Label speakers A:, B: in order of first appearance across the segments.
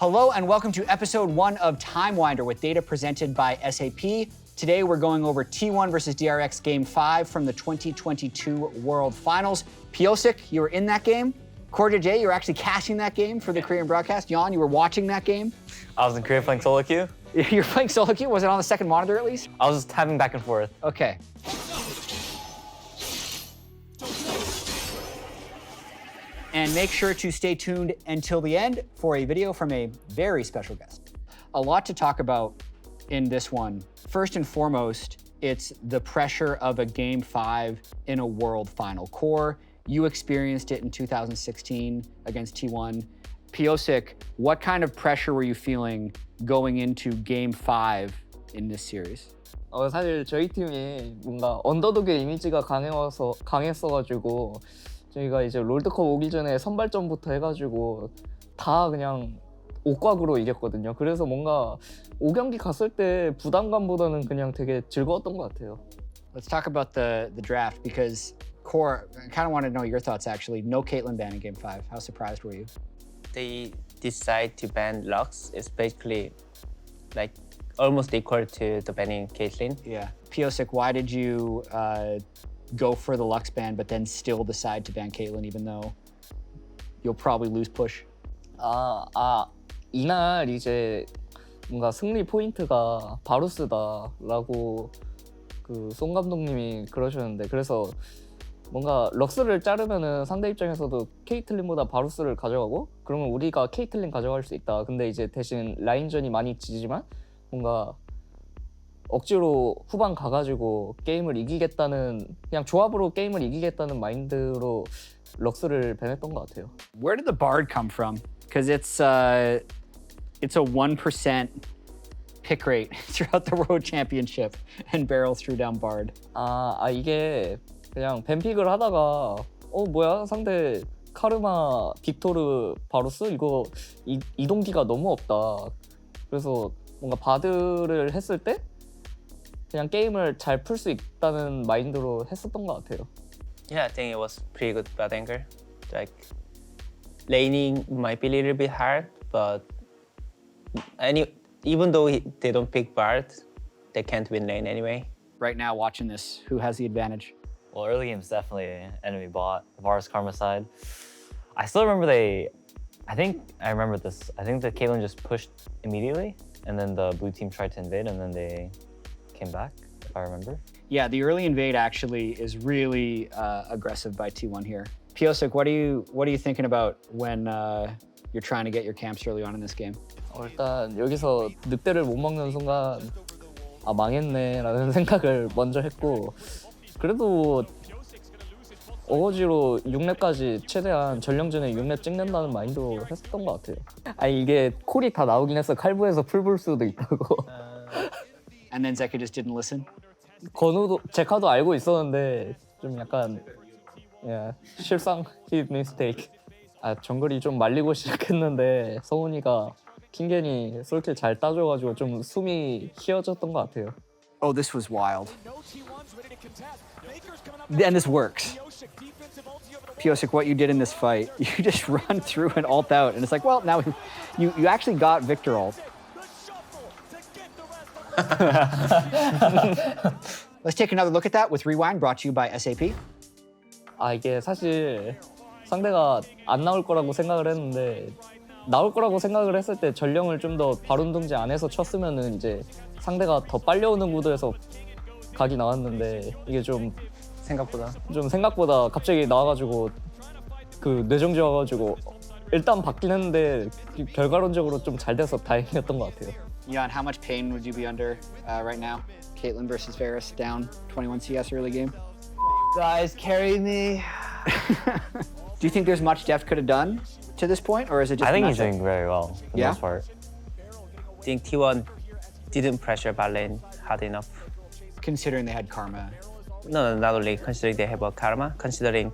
A: Hello and welcome to episode 1 of Timewinder with data presented by SAP. Today we're going over T1 versus DRX Game 5 from the 2022 World Finals. Pyosik, you were in that game. CoreJJ, you were actually casting that game for the Korean broadcast. Yeon, you were watching that game.
B: I was in Korea playing solo queue.
A: You're playing solo queue? Was it on the second monitor at least?
B: I was just tapping back and forth.
A: Okay. And make sure to stay tuned until the end for a video from a very special guest. A lot to talk about in this one. First and foremost, it's the pressure of a Game 5 in a World Final. Core, you experienced it in 2016 against T1. Pyosik, what kind of pressure were you feeling going into Game 5 in this series?
C: 사실 저희 팀이 뭔가 언더독의 이미지가 강했어가지고 저희가 이제 롤드컵 오기 전에 선발전부터 해가지고 다 그냥 옥곽으로 이겼거든요. 그래서 뭔가 5경기 갔을 때 부담감보다는 그냥 되게 즐거웠던 것 같아요.
A: Let's talk about the draft because Core, I kind of want to know your thoughts actually. No Caitlyn ban in Game 5. How surprised were you?
D: They decide to ban Lux is basically like almost equal to the banning Caitlyn.
A: Yeah. Pyosik, why did you go for the Lux ban but then still decide to ban Caitlyn even though you'll probably lose push?
C: 이날 이제 뭔가 승리 포인트가 바루스다라고 그 송 감독님이 그러셨는데 그래서 뭔가 럭스를 자르면은 상대 입장에서도 케이틀린보다 바루스를 가져가고 그러면 우리가 케이틀린 가져갈 수 있다. 근데 이제 대신 라인전이 많이 지지만 뭔가 억지로 후반 가가지고 게임을 이기겠다는 그냥 조합으로 게임을 이기겠다는 마인드로 럭스를 밴했던 것 같아요.
A: Where did the Bard come from? Because it's a 1% pick rate throughout the World Championship and Barrel threw down Bard.
C: 이게 그냥 밴픽을 하다가 뭐야 상대 카르마 빅토르 바루스 이거 이동기가 너무 없다. 그래서 뭔가 바드를 했을 때 그냥 게임을 잘 풀 수 있다는 마인드로 했었던 것 같아요.
D: Yeah, I think it was pretty good bad angle. Like laning might be a little bit hard, but even though they don't pick Bard, they can't win lane anyway.
A: Right now, watching this, who has the advantage?
B: Well, early game's definitely enemy bot, Varus Karma side. I still remember I think the Caitlyn just pushed immediately, and then the blue team tried to invade, and then they came back, if I remember.
A: Yeah, the early invade actually is really aggressive by T1 here. Pyosik, what are you thinking about when you're trying to get your camps early on in this game?
C: 일단 여기서 늑대를 못 먹는 순간 망했네라는 생각을 먼저 했고 그래도 어거지로 6렙까지 최대한 전령전에 6렙 찍는다는 마인드로 했었던 것 같아요. 이게 콜이 다 나오긴 했어. 칼부에서 풀 볼 수도 있다고.
A: And then Zeka just didn't listen?
C: 제카도 알고 있었는데 좀 약간 실상, his mistake. 정글이 좀 말리고 시작했는데 성훈이가 킹겐이 솔킬 잘 따줘가지고 좀 숨이 쉬어졌던 것 같아요.
A: Oh, this was wild. And this works. Pyosik, what you did in this fight, you just run through and ult out, and it's like, well, now you actually got Victor ult. Let's take another look at that with Rewind, brought to you by SAP.
C: 이게 사실 상대가 안 나올 거라고 생각을 했는데 나올 거라고 생각을 했을 때 전령을 좀 더 발운동제 안에서 쳤으면은 이제 상대가 더 빨리 오는 구도에서 각이 나왔는데 이게 좀 생각보다 갑자기 나와가지고 그 뇌정지 와가지고 일단 받긴 했는데 결과론적으로 좀 잘 돼서 다행이었던 것 같아요.
A: Yeon, how much pain would you be under right now? Caitlyn versus Varus down 21 CS early game.
D: Guys, carry me.
A: Do you think there's much Deft could have done to this point, or is it just?
B: I think he's doing very well for the most part.
D: I think T1 didn't pressure bot lane hard enough.
A: Considering they had Karma.
D: No, not only considering they have a Karma, considering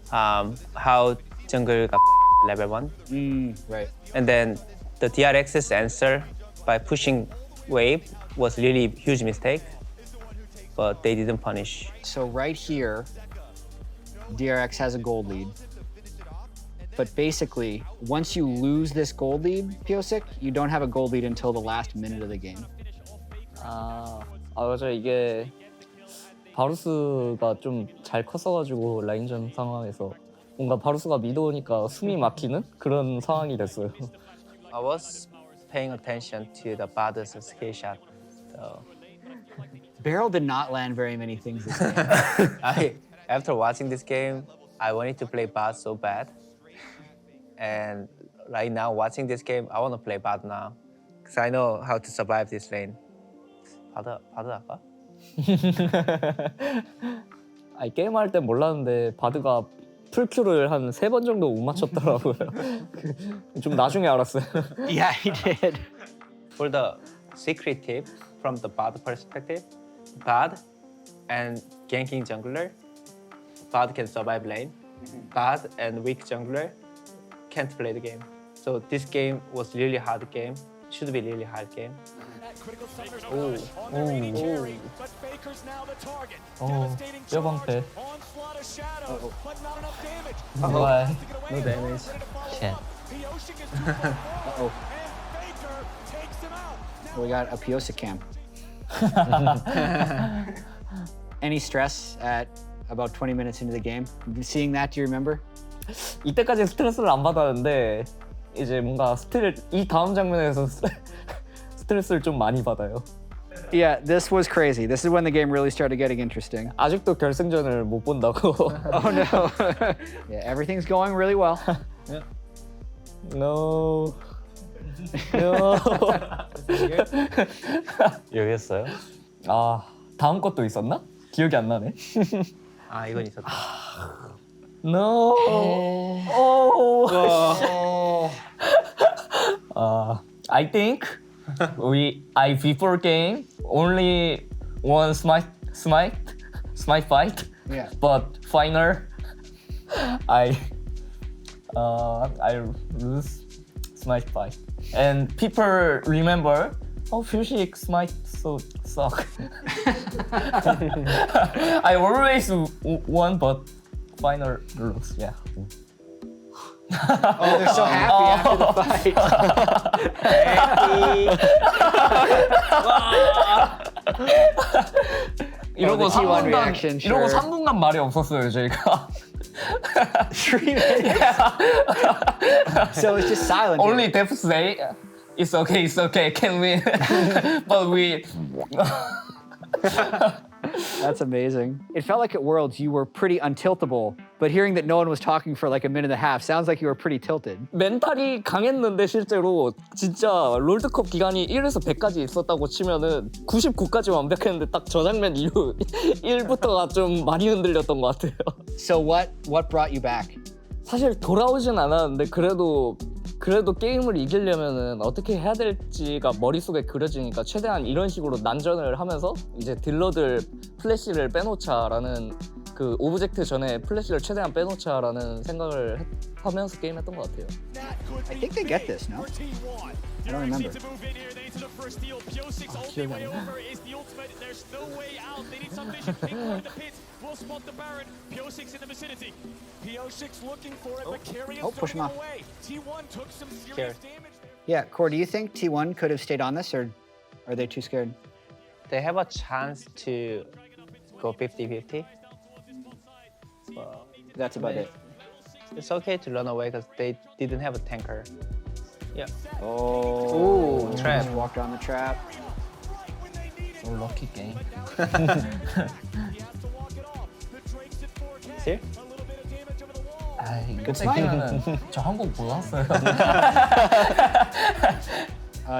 D: how jungle got level 1.
A: Right.
D: And then the DRX's answer by pushing wave was really huge mistake, but they didn't punish.
A: So right here, DRX has a gold lead. but basically, once you lose this gold lead, Pyosik, you don't have a gold lead until the last minute of the game.
C: 맞아. 이게 바루스가 좀 잘 컸어가지고 라인전 상황에서 뭔가 바루스가 미드 오니까 숨이 막히는 그런 상황이 됐어요.
D: I was paying attention to the Varus skill shot. So
A: Beryl did not land very many things this game.
D: After watching this game, I wanted to play bot so bad. And right now, watching this game, I want to play bot now. Because I know how to survive this lane. 바드 할까?
C: 아니 게임할 땐 몰랐는데 바드가 풀큐를 한 3번 정도 못 맞췄더라고요. 좀 나중에 알았어요.
A: Yeah, he did.
D: For the secret tip from the bot perspective, bot and ganking jungler, bot can survive lane. Bot and weak jungler can't play the game. So this game was really hard game. Should be really hard game.
C: 뼈방패.
A: Oh,
D: No damage.
B: Shit.
A: oh. We got a Pyosik cam. Any stress at about 20 minutes into the game? Seeing that, do you remember?
C: 이때까지 스트레스를 안 받았는데 이제 뭔가 이 다음 장면에서 스트레스를 좀 많이 받아요.
A: Yeah, this was crazy. This is when the game really started getting interesting.
C: 아직도 결승전을 못 본다고.
A: Oh no. Yeah, everything's going really well.
C: No. No.
B: 여기 했어요?
C: 아, 다음 것도 있었나? 기억이 안 나네.
D: 아, 이건 있었다.
C: No. I think I before game only one Smite fight.
A: Yeah.
C: But final I lose Smite fight. And people remember, oh, Pyosik Smite so suck. I always won, but final lose. Yeah.
A: Oh, they're so happy after the fight.
C: 이러고
A: the T1
C: 3분간
A: reaction,
C: 이러고
A: sure.
C: 3분간 말이 없었어요 저희가.
A: 3 minutes. So it's just silent.
C: Only Def say it's okay, can win. But we
A: That's amazing. It felt like at Worlds you were pretty untiltable, but hearing that no one was talking for like a minute and a half sounds like you were pretty tilted.
C: 멘탈이 강했는데 실제로 진짜 롤드컵 기간이 1에서 100까지 있었다고 치면은 99까지 완벽했는데 딱 저 장면 이후 1부터가 좀 많이 흔들렸던 것 같아요.
A: So what brought you back?
C: 사실 돌아오진 않았는데 그래도 게임을 이기려면은 어떻게 해야 될지가 머릿속에 그려지니까 최대한 이런 식으로 난전을 하면서 이제 딜러들 플래시를 빼놓자라는 그 오브젝트 전에 플래시를 최대한 빼놓자라는 생각을 하면서 게임했던 것 같아요.
A: I think they get this, no? I don't remember.
C: 기억이 안 나.
E: We'll spot the Baron. Pyosik's in the vicinity. Pyosik's looking for it, but Carrion's
A: Oh, push him off.
E: away. T1 took some serious damage there.
A: Yeah, Core, do you think T1 could have stayed on this, or are they too scared?
D: They have a chance to go 50-50.
A: That's about it.
D: It's okay to run away because they didn't have a tanker. Yeah.
A: Oh,
D: trap.
A: Just walked on the trap.
C: So lucky game.
D: See?
C: 아이, 이거 뺏기면은 저 한국 못 왔어요.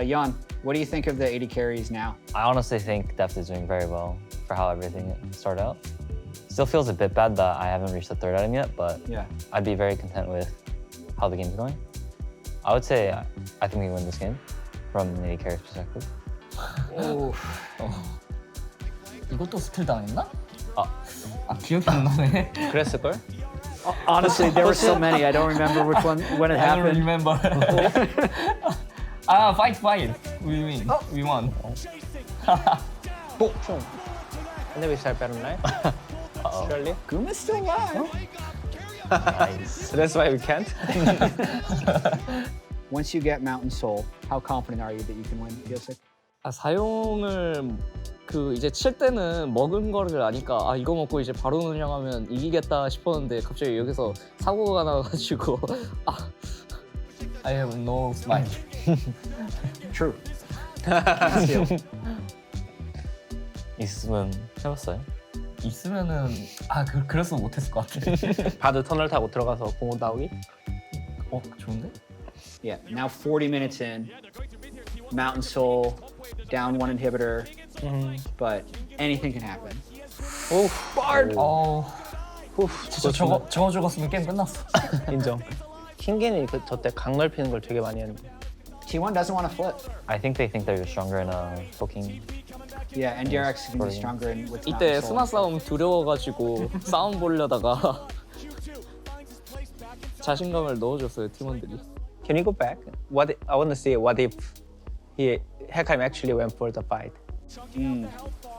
A: Yeon, what do you think of the 80 carries now?
B: I honestly think Deft is doing very well for how everything started out. Still feels a bit bad that I haven't reached the third item yet, but
A: Yeah.
B: I'd be very content with how the game's going. I would say I think we win this game from an 80 carry perspective.
C: 이것도 스킬 당했나?
B: 아,
C: 기억이 안 나네.
D: 그랬을걸?
A: Honestly, there were so many. I don't remember which one when it
C: I don't
A: happened.
C: remember. fight. We win. We won.
D: And then we start battle 9. Surely.
A: Guma's still alive.
B: Nice.
D: So that's why we can't.
A: Once you get Mountain Soul, how confident are you that you can win, Pyosik?
C: 아, 사용을 그 이제 칠 때는 먹은 거를 아니까 아 이거 먹고 이제 바로 운영하면 이기겠다 싶었는데 갑자기 여기서 사고가 나가지고 아 I have no smile.
A: True.
B: 있으면 해봤어요?
C: 있으면은 아 그래서 못했을 것 같아.
D: 바드 터널 타고 들어가서 공원 나오기?
C: 어 좋은데?
A: Yeah, now 40 minutes in. Mountain Soul, down one inhibitor, but anything can happen.
D: 오,
A: Bard!
C: 진짜 저거 죽었으면 게임 끝났어.
D: 인정. 킹겐이 저때 강 넓히는 걸 되게 많이 했는데.
A: T1 doesn't want to flip.
B: I think they think they're stronger in poking.
A: Yeah, and DRX can be stronger in, with
C: 이때
A: Mountain Soul.
C: 스마 싸움 두려워가지고 싸움 보려다가 자신감을 넣어줬어요 팀원들이.
D: Can you go back? What I want to see what if Hekheim actually went for the fight.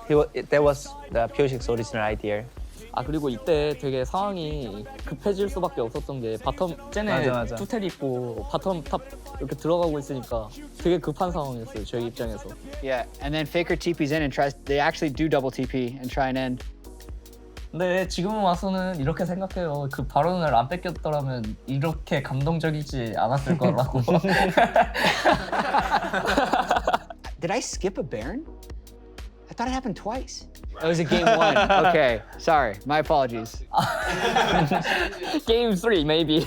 D: That was the Pyosik's original idea.
C: 아 그리고 이때 되게 상황이 급해질 수밖에 없었던 게 바텀 쟤네
D: 맞아.
C: 투텔 있고 바텀 탑 이렇게 들어가고 있으니까 되게 급한 상황이었어요 저희 입장에서.
A: Yeah, and then Faker TP's in and tries. They actually do double TP and try and end.
C: 근데 지금 와서는 이렇게 생각해요. 그 발언을 안 뺏겼더라면 이렇게 감동적이지 않았을 거라고.
A: Did I skip a Baron? I thought it happened twice. It was a game one. Okay, sorry. My apologies.
C: 게임 3 maybe.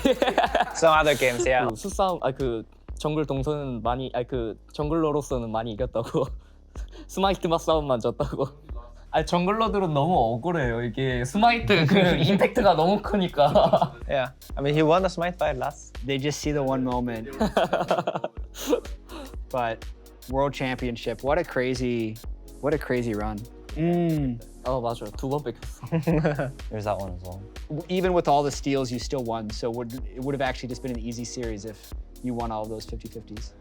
D: Some other games, yeah.
C: 그 수싸움 그 정글 동선은 많이 그 정글러로서는 많이 이겼다고. 스마이트 맛 싸움만 졌다고. 아 정글러들은 너무 억울해요. 이게 스마이트 그 임팩트가 너무 크니까.
D: Yeah. I mean, he won the Smite fight last.
A: They just see the one moment. But World Championship, what a crazy run.
C: 맞아. 2번 뺏겼어.
B: There's that one as well.
A: Even with all the steals, you still won. So it would have actually just been an easy series if you won all of those 50-50s.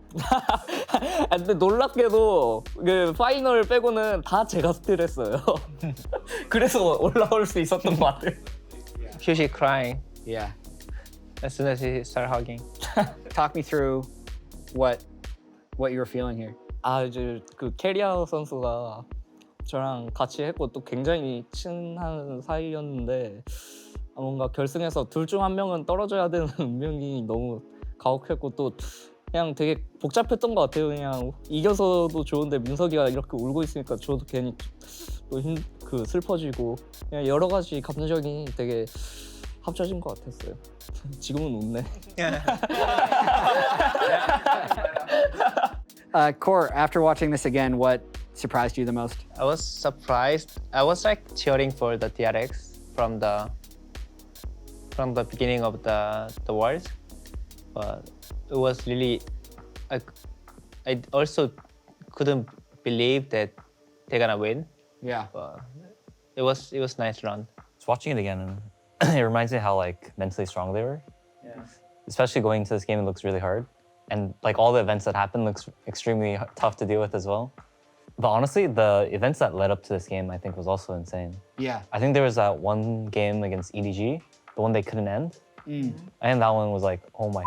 C: 근데 놀랍게도 그 파이널 빼고는 다 제가 스틸했어요. 그래서 올라올 수 있었던 것 같아요.
D: Pyosik crying
A: Yeah.
D: as soon as he started hugging.
A: Talk me through what you were feeling here.
C: 아 이제 그 캐리아 선수가 저랑 같이 했고 또 굉장히 친한 사이였는데 뭔가 결승에서 둘 중 한 명은 떨어져야 되는 운명이 너무 가혹했고 또 그냥 되게 복잡했던 것 같아요. 그냥 이겨서도 좋은데 민석이가 이렇게 울고 있으니까 저도 괜히 또 그 슬퍼지고 그냥 여러 가지 감정이 되게 합쳐진 것 같았어요. 지금은 웃네.
A: Core, after watching this again, what surprised you the most?
D: I was surprised. I was like cheering for the DRX from the beginning of the wars, but it was really I also couldn't believe that they're gonna win.
A: Yeah.
D: But it was nice run.
B: Just watching it again, it reminds me how like mentally strong they were.
D: Yeah.
B: Especially going into this game, it looks really hard, and like all the events that happened looks extremely tough to deal with as well. But honestly, the events that led up to this game, I think, was also insane.
A: Yeah.
B: I think there was that one game against EDG, the one they couldn't end, and that one was like, oh my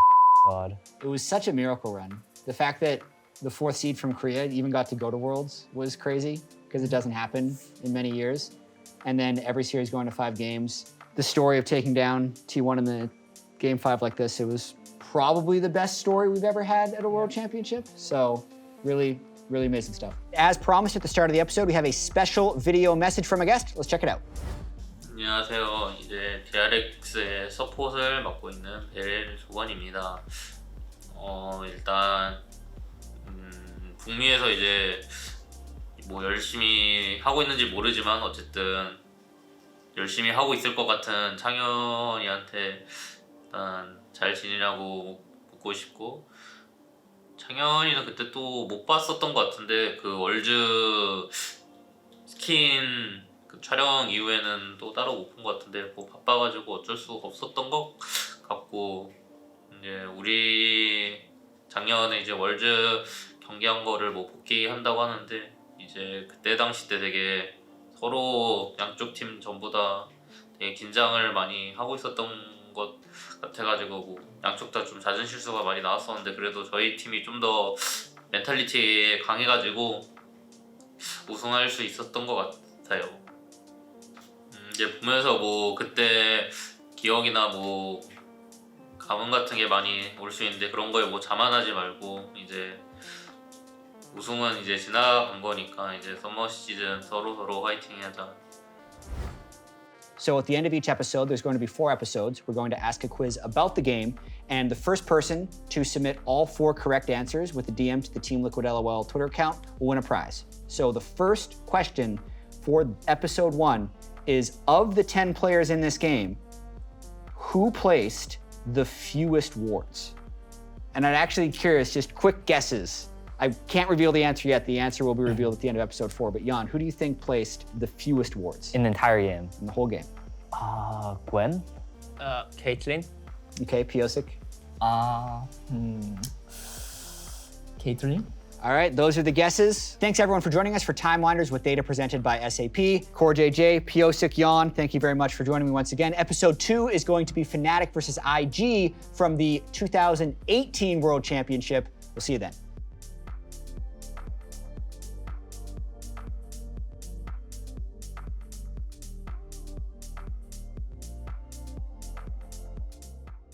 B: god.
A: It was such a miracle run. The fact that the 4th seed from Korea even got to go to Worlds was crazy because it doesn't happen in many years. And then every series going to 5 games. The story of taking down T1 in the game 5 like this, it was probably the best story we've ever had at a World Championship. So really amazing stuff. As promised at the start of the episode, we have a special video message from a guest. Let's check it out.
F: 안녕하세요. 이제 DRX의 서폿을 맡고 있는 LL 조건입니다. 일단 북미에서 이제 뭐 열심히 하고 있는지 모르지만 어쨌든 열심히 하고 있을 것 같은 창현이한테 일단 잘 지내냐고 묻고 싶고, 창현이는 그때 또 못 봤었던 것 같은데 그 월즈 스킨 그 촬영 이후에는 또 따로 못 본 것 같은데 뭐 바빠가지고 어쩔 수 없었던 것 같고, 이제 우리 작년에 이제 월즈 경기한 거를 뭐 복귀한다고 하는데 이제 그때 당시 때 되게 서로 양쪽 팀 전부 다 되게 긴장을 많이 하고 있었던 것 같아가지고 뭐 양쪽 다 좀 잦은 실수가 많이 나왔었는데 그래도 저희 팀이 좀 더 멘탈리티 강해가지고 우승할 수 있었던 것 같아요. 이제 보면서 뭐 그때 기억이나 뭐 감흥 같은 게 많이 올 수 있는데 그런 거에 뭐 자만하지 말고 이제 우승은 이제 지나간 거니까 이제 서머 시즌 서로 화이팅 하자.
A: So at the end of each episode, there's going to be 4 episodes. We're going to ask a quiz about the game, and the first person to submit all 4 correct answers with the DM to the Team Liquid LOL Twitter account will win a prize. So the first question for episode 1 is, of the 10 players in this game, who placed the fewest wards? And I'm actually curious, just quick guesses. I can't reveal the answer yet. The answer will be revealed at the end of episode 4. But Yeon, who do you think placed the fewest wards
B: In the entire game.
A: in the whole game?
B: Gwen?
D: Caitlyn.
A: Okay, Pyosik.
C: 케이틀린?
A: All right, those are the guesses. Thanks everyone for joining us for Timewinders with data presented by SAP. CoreJJ, Pyosik, Yeon, thank you very much for joining me once again. Episode 2 is going to be Fnatic versus IG from the 2018 World Championship. We'll see you then.